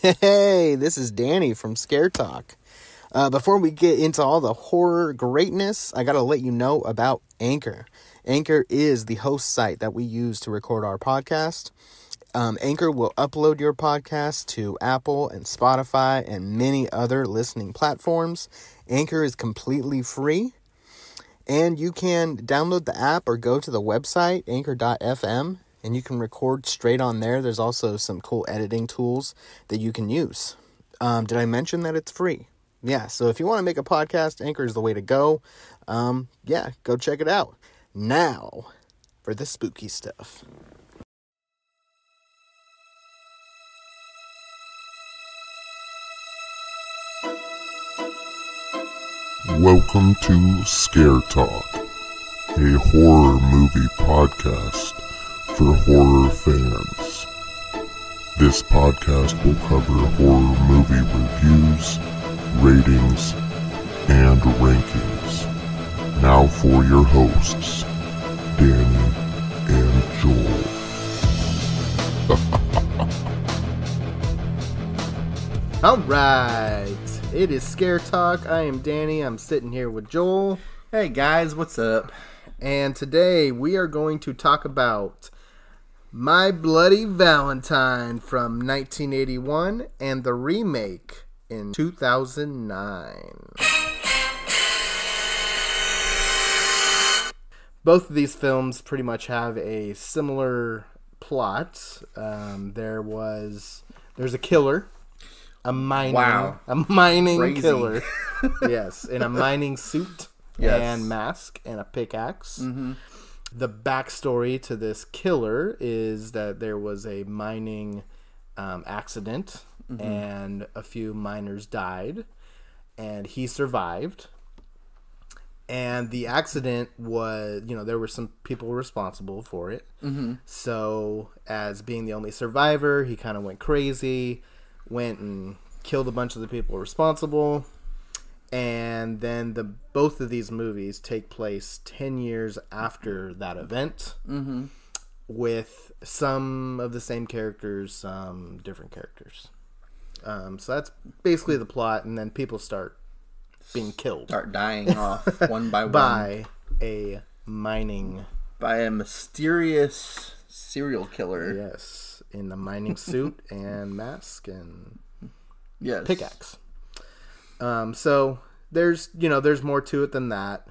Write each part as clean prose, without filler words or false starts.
Hey, this is Danny from Scare Talk. Before we get into all the horror greatness, I gotta let you know about Anchor. Anchor is the host site that we use to record our podcast. Anchor will upload your podcast to Apple and Spotify and many other listening platforms. Anchor is completely free, and you can download the app or go to the website, anchor.fm, and you can record straight on there. There's also some cool editing tools that you can use. Did I mention that it's free? Yeah, so if you want to make a podcast, Anchor is the way to go. Go check it out. Now, for the spooky stuff. Welcome to Scare Talk, a horror movie podcast for horror fans. This podcast will cover horror movie reviews, ratings, and rankings. Now for your hosts, Danny and Joel. All right, it is Scare Talk. I am Danny. I'm sitting here with Joel. Hey guys, what's up? And today we are going to talk about My Bloody Valentine from 1981 and the remake in 2009. Both of these films pretty much have a similar plot. There's a killer, a mining Crazy. killer, yes, in a mining suit. Yes. And mask and a pickaxe. Mm-hmm. The backstory to this killer is that there was a mining accident, and a few miners died, and he survived. And the accident was, there were some people responsible for it. Mm-hmm. So, as being the only survivor, he kind of went crazy, went and killed a bunch of the people responsible. And then both of these movies take place 10 years after that event, with some of the same characters, some different characters. So that's basically the plot, and then people start being killed. Start dying off one by one. By a mysterious serial killer. Yes, in a mining suit and mask and pickaxe. So there's more to it than that.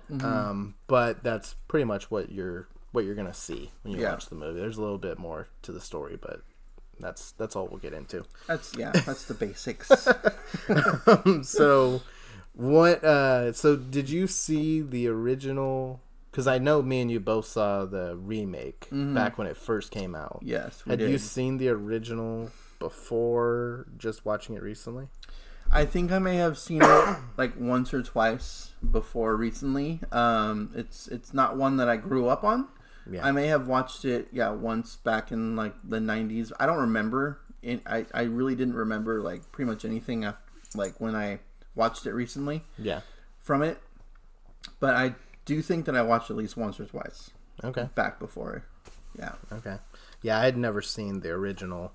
But that's pretty much what you're gonna see when you watch the movie. There's a little bit more to the story, but that's all we'll get into. That's the basics. So did you see the original? Because I know me and you both saw the remake back when it first came out. Yes, we Had did. you seen the original before just watching it recently? I think I may have seen it like once or twice before recently. It's not one that I grew up on. Yeah. I may have watched it once back in like the 90s. I don't remember. I really didn't remember like pretty much anything after, like when I watched it recently. Yeah. From it. But I do think that I watched at least once or twice. Okay. Back before. Yeah. Okay. Yeah, I had never seen the original.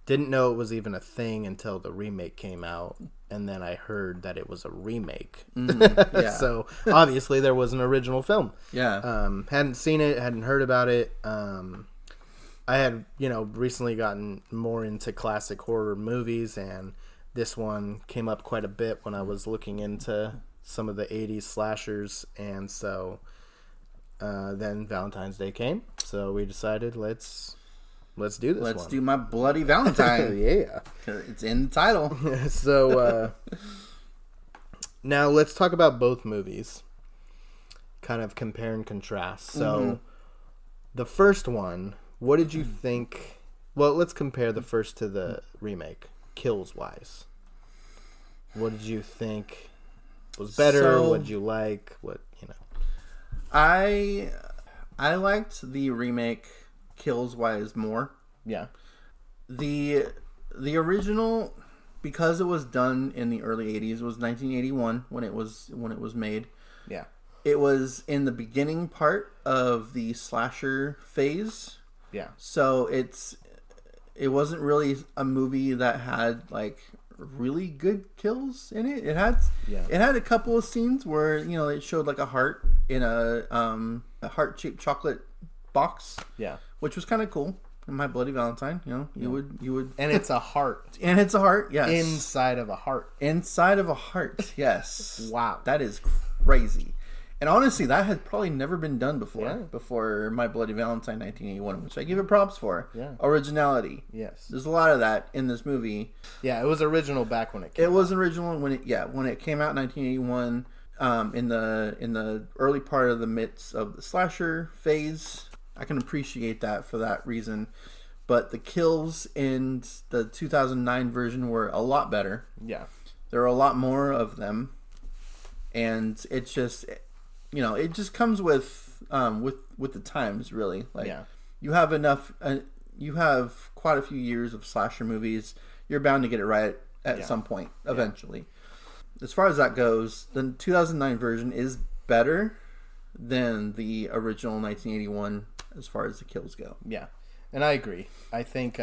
Didn't know it was even a thing until the remake came out, and then I heard that it was a remake. Yeah. So obviously there was an original film. Yeah. Hadn't seen it, hadn't heard about it. I had, recently gotten more into classic horror movies, and this one came up quite a bit when I was looking into some of the 80s slashers, and so then Valentine's Day came, so we decided let's do this one. Let's do My Bloody Valentine. Yeah. 'Cause it's in the title. So, now let's talk about both movies. Kind of compare and contrast. So, the first one, what did you think? Well, let's compare the first to the remake, kills-wise. What did you think was better? What did you like? I liked the remake kills-wise more. Yeah. The original, because it was done in the early 80s, it was 1981 when it was made. Yeah. It was in the beginning part of the slasher phase. Yeah. So it wasn't really a movie that had like really good kills in it. It had a couple of scenes where it showed like a heart in a heart-shaped chocolate box. Yeah, which was kind of cool. In My Bloody Valentine, you would, and it's a heart, and it's a heart, yes, inside of a heart, yes. Wow, that is crazy. And honestly, that had probably never been done before My Bloody Valentine 1981, which I give it props for. Yeah. Originality. Yes. There's a lot of that in this movie. Yeah, it was original back when it came out. It was original when it came out in 1981, in the early part of the midst of the slasher phase. I can appreciate that for that reason. But the kills in the 2009 version were a lot better. Yeah. There are a lot more of them. And it's just... it just comes with the times, really. Like, you have enough, you have quite a few years of slasher movies. You're bound to get it right at some point, eventually. As far as that goes, the 2009 version is better than the original 1981 as far as the kills go. Yeah, and I agree. I think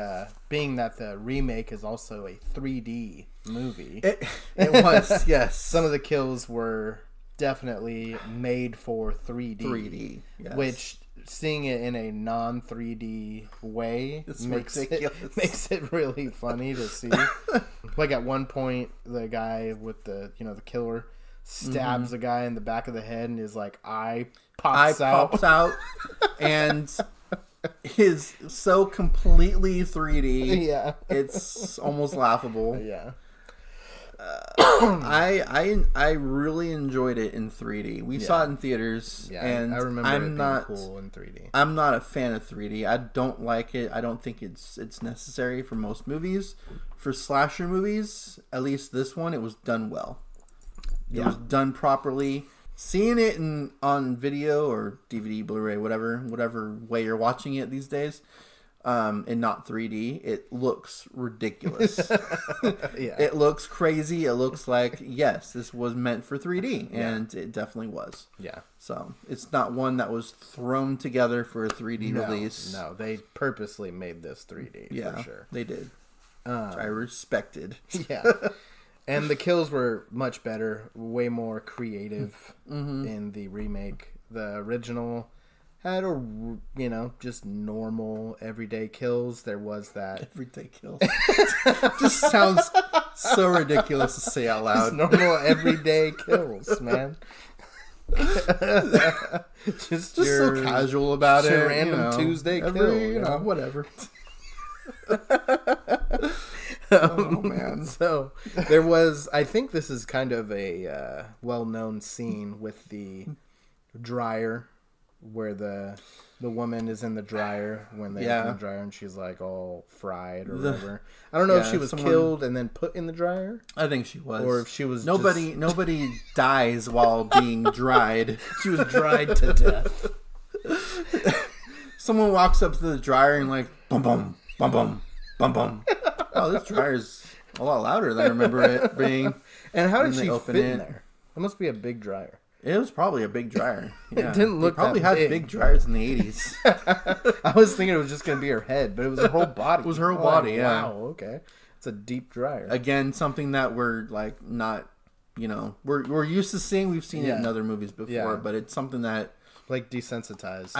being that the remake is also a 3D movie. It was, yes. Some of the kills were... definitely made for 3D, yes. Which seeing it in a non 3D way makes it really funny to see. Like at one point, the guy with the killer stabs a guy in the back of the head, and his like eye pops out, and is so completely 3D. Yeah, it's almost laughable. Yeah. I really enjoyed it in 3D. We saw it in theaters, and I remember it being cool in 3D. I'm not a fan of 3D. I don't like it. I don't think it's necessary for most movies. For slasher movies, at least this one, it was done well. It was done properly. Seeing it on video or DVD, Blu-ray, whatever way you're watching it these days, and not 3D, it looks ridiculous. It looks crazy. It looks like, yes, this was meant for 3D, and it definitely was. Yeah. So it's not one that was thrown together for a 3D release. No, they purposely made this 3D for sure. They did. Which I respected. Yeah. And the kills were much better, way more creative in the remake. The original had just normal everyday kills. There was that everyday kills. Just sounds so ridiculous to say out loud. Just normal everyday kills, man. just so casual about it. Random Tuesday kill, whatever. Oh man. So there was, I think this is kind of a well-known scene with the dryer, where the woman is in the dryer when they open the dryer, and she's like all fried or whatever. I don't know if she was killed and then put in the dryer. I think she was, or if she was. Nobody dies while being dried. She was dried to death. Someone walks up to the dryer and like bum bum bum bum bum bum. Oh, this dryer's a lot louder than I remember it being. And how did she fit in there? It must be a big dryer. It was probably a big dryer. Yeah. It didn't look. They probably that had big dryers in the 80s. I was thinking it was just going to be her head, but it was her whole body. It was her whole body. Yeah. Wow. Okay. It's a deep dryer. Again, something that we're like not, we're used to seeing. We've seen it in other movies before, but it's something that like desensitized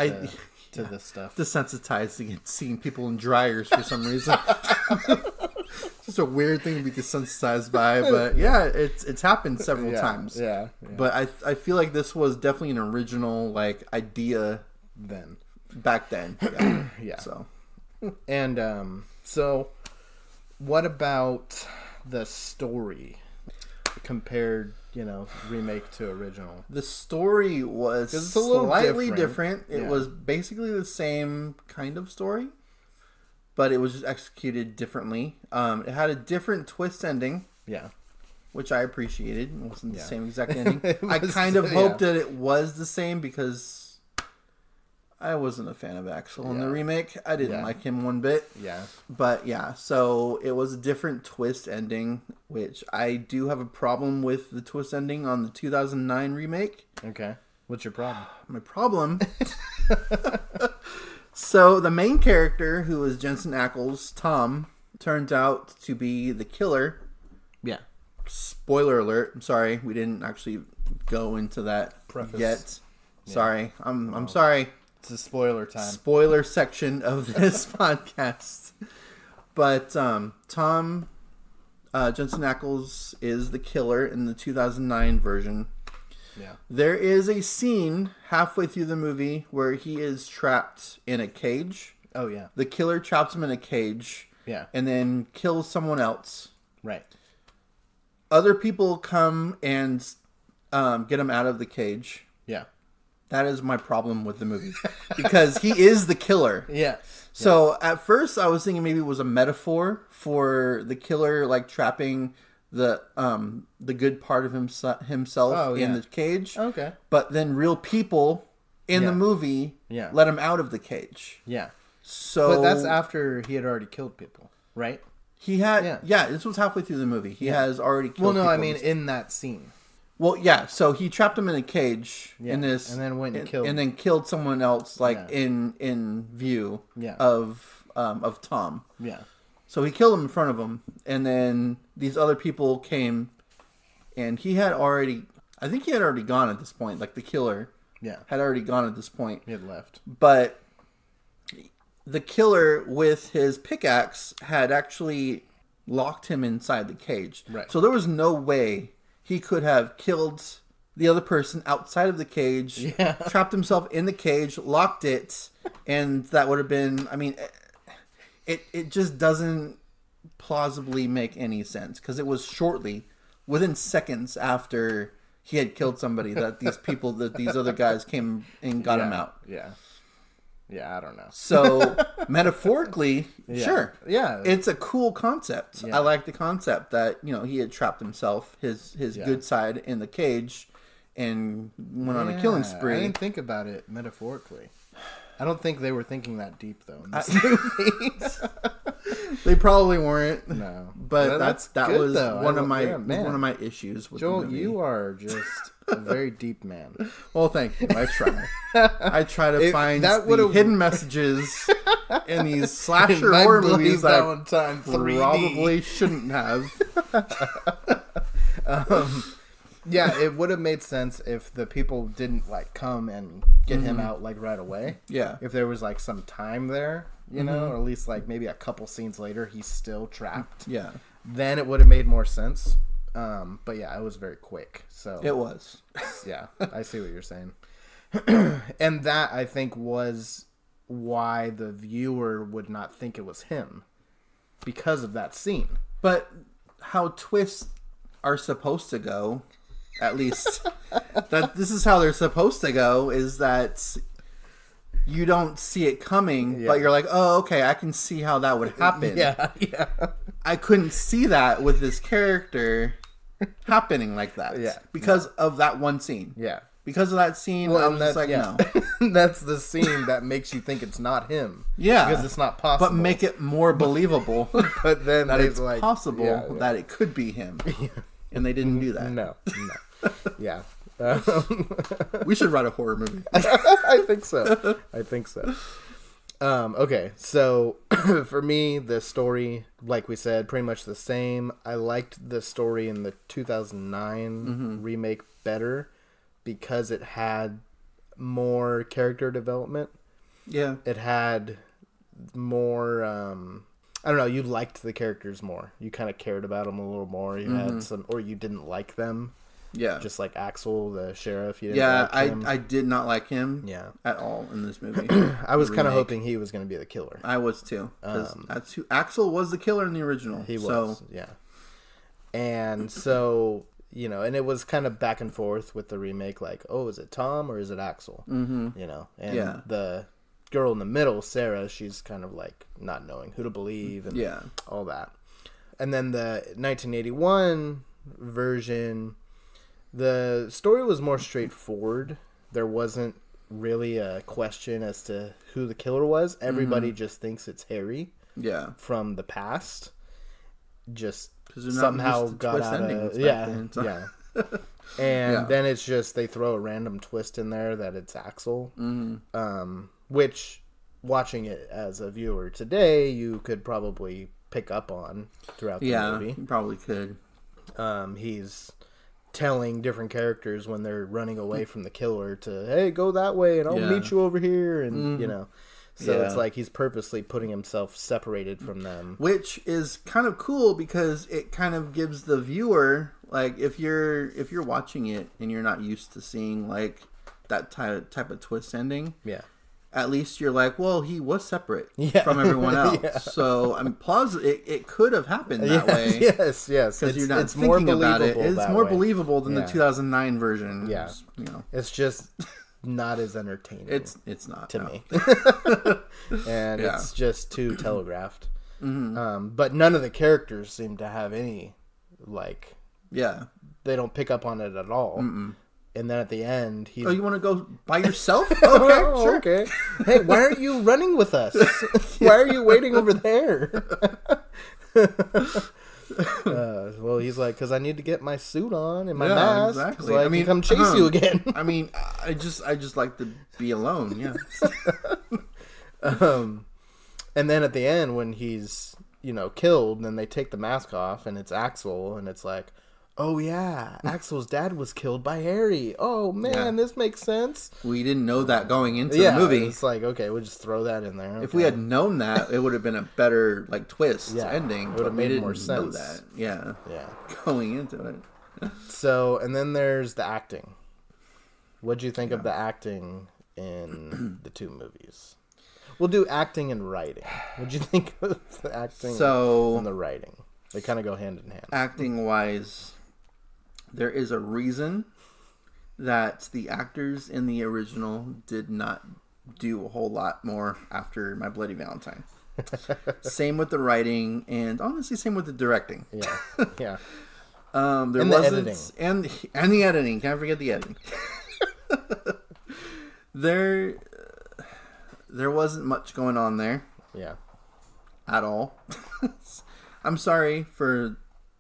to this stuff. Desensitized to seeing people in dryers for some reason. Just a weird thing to be desensitized by, but yeah, it's happened several times. Yeah. But I feel like this was definitely an original like idea back then. Yeah. Yeah. So, and so what about the story compared, remake to original? The story was slightly different. It was basically the same kind of story, but it was just executed differently. It had a different twist ending. Yeah. Which I appreciated. It wasn't the same exact ending. I kind of hoped that it was the same because I wasn't a fan of Axel in the remake. I didn't like him one bit. Yeah. But yeah, so it was a different twist ending, which I do have a problem with the twist ending on the 2009 remake. Okay. What's your problem? My problem... So the main character, who is Jensen Ackles, Tom, turned out to be the killer. Yeah. Spoiler alert. I'm sorry, we didn't actually go into that yet. Yeah. Sorry. I'm sorry. It's a spoiler time. Spoiler section of this podcast. But Tom Jensen Ackles is the killer in the 2009 version. Yeah. There is a scene halfway through the movie where he is trapped in a cage. Oh, yeah. The killer traps him in a cage. Yeah. And then kills someone else. Right. Other people come and get him out of the cage. Yeah. That is my problem with the movie. Because he is the killer. Yeah. So at first I was thinking maybe it was a metaphor for the killer, like trapping the good part of himself in the cage. Okay. But then real people in the movie let him out of the cage. Yeah. So, but that's after he had already killed people, right? He had this was halfway through the movie. He has already killed people. Well, no, I mean in that scene. Well, yeah, so he trapped him in a cage in this, and then went and killed, and then killed someone else, like in view of Tom. Yeah. So he killed him in front of him, and then these other people came, and he had already, I think he had already gone at this point. Like the killer, had already gone at this point. He had left, but the killer with his pickaxe had actually locked him inside the cage. Right. So there was no way he could have killed the other person outside of the cage, trapped himself in the cage, locked it, and that would have been, I mean, it just doesn't plausibly make any sense, because it was shortly, within seconds after he had killed somebody, that these other guys came and got him out. Yeah. Yeah, I don't know. So, metaphorically, sure. Yeah. It's a cool concept. Yeah. I like the concept that, he had trapped himself, his good side, in the cage and went on a killing spree. I didn't think about it metaphorically. I don't think they were thinking that deep, though, in this movie. They probably weren't. No. But that was one of my issues with Joel, the movie. you are just a very deep man. Well, thank you. I try. I try to find the hidden messages in these slasher horror movies that Valentine I probably shouldn't have. Yeah, it would have made sense if the people didn't come and get him out right away. Yeah. If there was some time there, you know, or at least maybe a couple scenes later he's still trapped. Yeah. Then it would have made more sense. But yeah, it was very quick. So it was. Yeah, I see what you're saying. And that, I think, was why the viewer would not think it was him, because of that scene. But how twists are supposed to go, at least that this is how they're supposed to go, is that you don't see it coming, but you're like, oh, okay, I can see how that would happen. Yeah. I couldn't see that with this character happening like that. Yeah. Because of that one scene. Yeah. Because of that scene, I'm just like, no. That's the scene that makes you think it's not him. Yeah. Because it's not possible. But make it more believable. But then that it's possible that it could be him. And they didn't do that. No. Yeah. We should write a horror movie. I think so. Okay, so for me, the story, like we said, pretty much the same. I liked the story in the 2009 remake better because it had more character development. Yeah. It had more, I don't know, you liked the characters more. You kind of cared about them a little more. You had some, or you didn't like them. Yeah. Just like Axel, the sheriff. You didn't like him. I did not like him at all in this movie. I was kind of hoping he was going to be the killer. I was too. That's who Axel was, the killer in the original. He was, yeah. And so, and it was kind of back and forth with the remake, like, oh, is it Tom or is it Axel? And the girl in the middle, Sarah, she's kind of like not knowing who to believe and all that. And then the 1981 version, the story was more straightforward. There wasn't really a question as to who the killer was. Everybody just thinks it's Harry. Yeah. From the past. Just somehow got out of... Yeah. And then it's just they throw a random twist in there that it's Axel. Which watching it as a viewer today, you could probably pick up on throughout the movie. Yeah, you probably could. He's telling different characters when they're running away from the killer to, hey, go that way and I'll meet you over here, and you know. So it's like he's purposely putting himself separated from them. Which is kind of cool because it kind of gives the viewer, like, if you're watching it and you're not used to seeing like that type of twist ending, at least you're like, well, he was separate from everyone else. So I'm it could have happened that way. Yes. Because you're not thinking about it. It's more believable than the 2009 version. Yeah. You know. It's just not as entertaining. It's not to me. And it's just too telegraphed. But none of the characters seem to have any, like, they don't pick up on it at all. And then at the end, he's... Oh, you want to go by yourself? Okay, sure. Okay. Hey, why aren't you running with us? Why are you waiting over there? Well, he's like, because I need to get my suit on and my mask, exactly. so I can come chase you again. I mean, I just like to be alone. Yeah. And then at the end, when he's killed, and then they take the mask off, and it's Axel, and it's like, oh yeah, Axel's dad was killed by Harry. Oh man, this makes sense. We didn't know that going into the movie. It's like, okay, we'll just throw that in there. Okay. If we had known that, it would have been a better twist ending. It would have made more sense. That. Yeah. Going into it. So, and then there's the acting. What'd you think of the acting in the two movies? We'll do acting and writing. What'd you think of the acting and the writing? They kind of go hand in hand. Acting wise, there is a reason that the actors in the original did not do a whole lot more after My Bloody Valentine. Same with the writing, and honestly, same with the directing. Yeah. There and wasn't, the editing. And the editing. Can't forget the editing. There wasn't much going on there. Yeah. At all. I'm sorry for...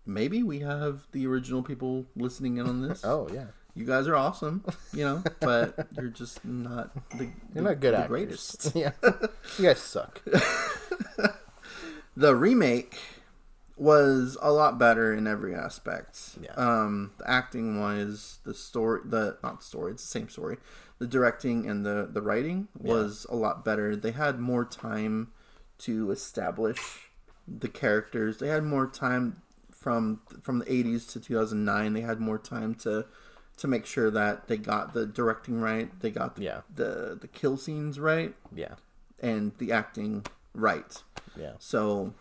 Maybe we have the original people listening in on this. Oh, yeah. You guys are awesome, but you're just not you're not good the actors. Greatest. Yeah. You guys suck. The remake was a lot better in every aspect. Yeah. The acting wise, the story, not the story, it's the same story. The directing and the writing was a lot better. They had more time to establish the characters. They had more time from the 80s to 2009. They had more time to make sure that they got the directing right. They got the kill scenes right. Yeah. And the acting right. Yeah. So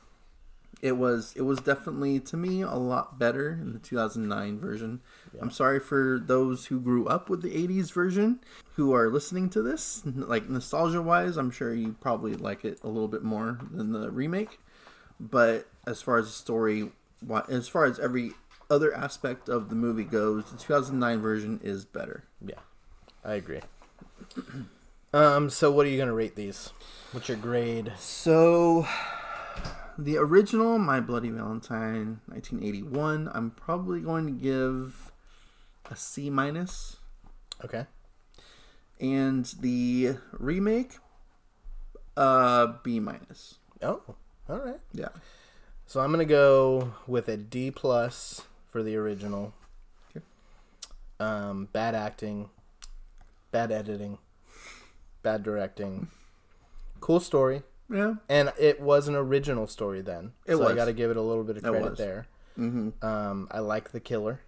it was definitely, to me, a lot better in the 2009 version. Yeah. I'm sorry for those who grew up with the 80s version who are listening to this. Like, nostalgia-wise, I'm sure you probably like it a little bit more than the remake. But as far as the story, as far as every other aspect of the movie goes, the 2009 version is better. Yeah, I agree. So what are you going to rate these? What's your grade? So... the original, My Bloody Valentine, 1981, I'm probably going to give a C-. Okay. And the remake, B-. Oh, all right. Yeah. So I'm going to go with a D+ for the original. Okay. Bad acting, bad editing, bad directing. Cool story. Yeah. And it was an original story then. So I got to give it a little bit of credit there. Mm-hmm. I like the killer.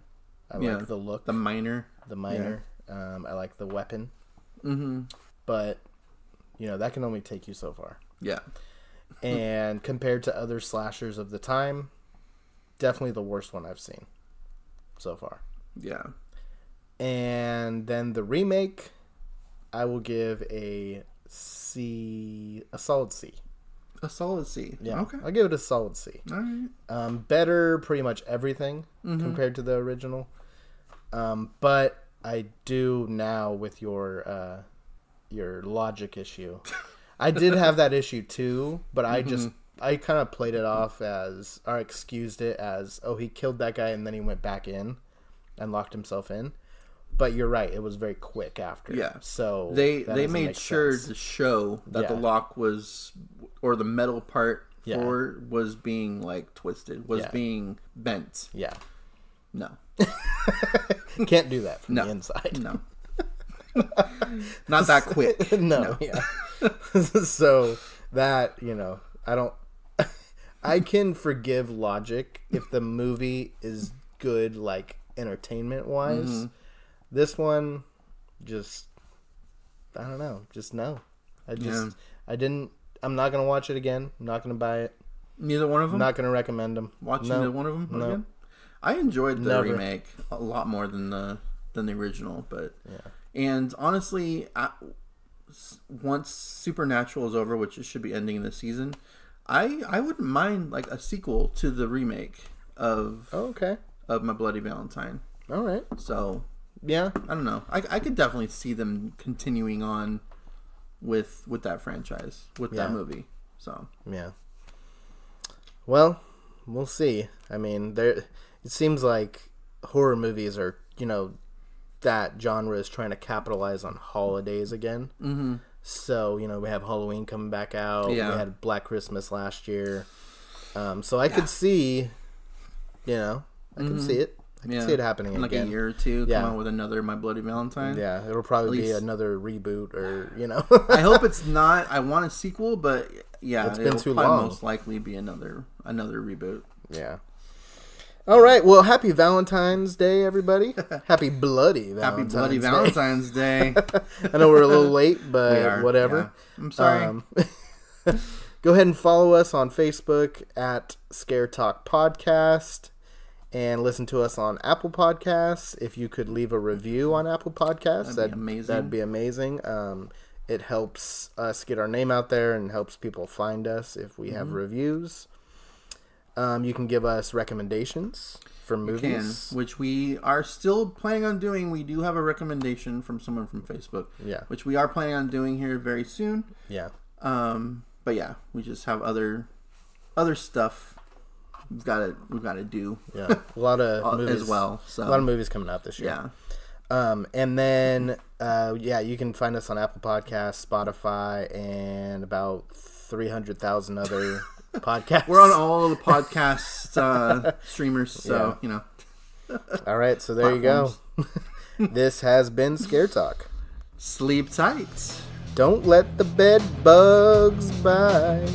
I like the look. The miner. Yeah. I like the weapon. Mm-hmm. But, that can only take you so far. Yeah. And compared to other slashers of the time, definitely the worst one I've seen so far. Yeah. And then the remake, I will give a solid C. A solid C. Yeah. Okay. I'll give it a solid C. All right. Better pretty much everything compared to the original. But I do now with your logic issue. I did have that issue too, but I kind of played it off as, or excused it as, oh, he killed that guy and then he went back in and locked himself in. But you're right; it was very quick after. Yeah. So they made sure to show that the lock was, or the metal part was being like twisted, was being bent. Yeah. No. Can't do that from the inside. No. Not that quick. No. Yeah. So that, I don't. I can forgive logic if the movie is good, like entertainment wise. Mm-hmm. This one, just I don't know. Just no. I didn't. I'm not gonna watch it again. I'm not gonna buy it. Neither one of them. I'm not gonna recommend them. Watch neither one of them again. I enjoyed the remake a lot more than the original, but and honestly, once Supernatural is over, which it should be ending this season, I wouldn't mind like a sequel to the remake of My Bloody Valentine. All right, so yeah, I don't know. I could definitely see them continuing on with that franchise, with that movie. So yeah. Well, we'll see. I mean, it seems like horror movies are, that genre is trying to capitalize on holidays again. Mm-hmm. So, we have Halloween coming back out. Yeah. We had Black Christmas last year. So I could see, I can see it. I can see it happening in again. Like a year or two, come out with another My Bloody Valentine. Yeah, it'll probably be another reboot or, I hope it's not. I want a sequel, but it's been too long. Most likely be another reboot. Yeah. All right. Well, happy Valentine's Day, everybody. Happy Bloody Valentine's Day. I know we're a little late, but whatever. Yeah. I'm sorry. Go ahead and follow us on Facebook at Scare Talk Podcast and listen to us on Apple Podcasts. If you could leave a review on Apple Podcasts, that'd be amazing. It helps us get our name out there and helps people find us if we have reviews. You can give us recommendations for movies. Which we are still planning on doing. We do have a recommendation from someone from Facebook. Yeah. Which we are planning on doing here very soon. Yeah. But yeah, we just have other stuff we've got to do. Yeah. A lot of movies as well. So. A lot of movies coming out this year. Yeah. And then you can find us on Apple Podcasts, Spotify, and about 300,000 other podcasts. We're on all the podcast streamers, so All right, so there platforms. You go. This has been Scare Talk. Sleep tight. Don't let the bed bugs bite.